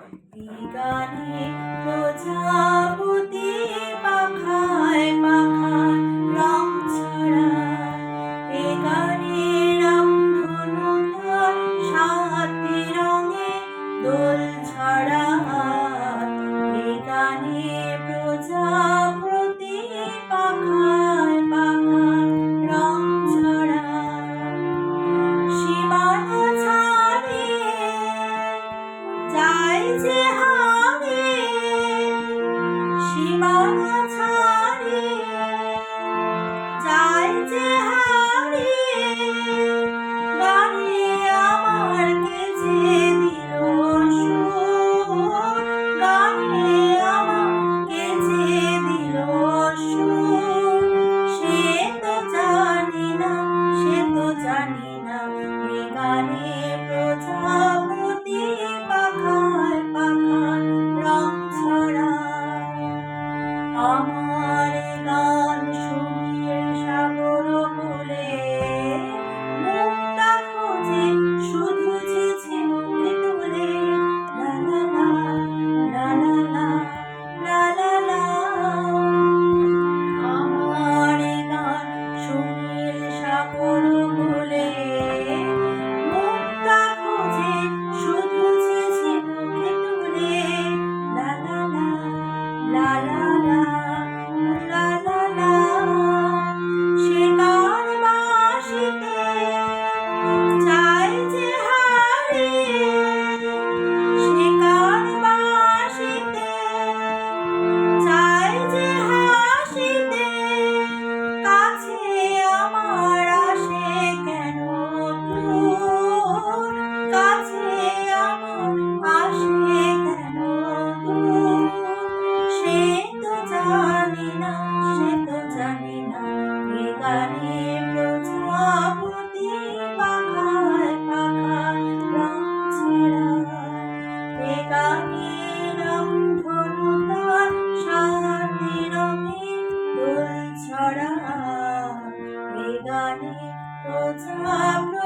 এই গানে প্রজাপতি পাখায় পাখায় রং ছড়ায়, এ গানে রামধনু তার সাতটি রঙে দোল ছড়ায়, এ গানে প্রজাপতি পাখায় পাখায় রং ছড়ায়। সীমানা ছাড়িয়ে যায় যে হারিয়ে, সীমানা ছাড়িয়ে যায় যে হারিয়ে, গানে আমার কে যে দিল সুর, গানে আমার কে যে দিল সুর, সে তো জানি না, সে তো জানি না, এ গানে প্রজাপতি পাখায় পাখায় রং ছড়ায়। আমার গান শুনিয়ে সাগর বলে মুক্তা খোঁজে, শুধু ঝেছে মুখে তুলে লা লা লা লা লা লা লা লা। আমার গান শুনিয়ে সাগর বলে মুক্তা খোঁজে, শুধু ঝেছে মুখে তুলে লা লা লা লা লা লা লা লা লা। সে কার বাঁশিতে যায় যে হারিয়ে, সে কার বাঁশিতে যায় যে হাসিতে, কাছে আমার আসে কেন দূর, কাছে আমার আসে কেন দূর, সে তো জানি না, সে তো জানি না, এ গানে প্রজাপতি পাখায় পাখায় রং ছড়ায়, এ গানে রামধনু তার সাতটি রঙে দোল ছড়ায়, এ গানে প্রজাপতি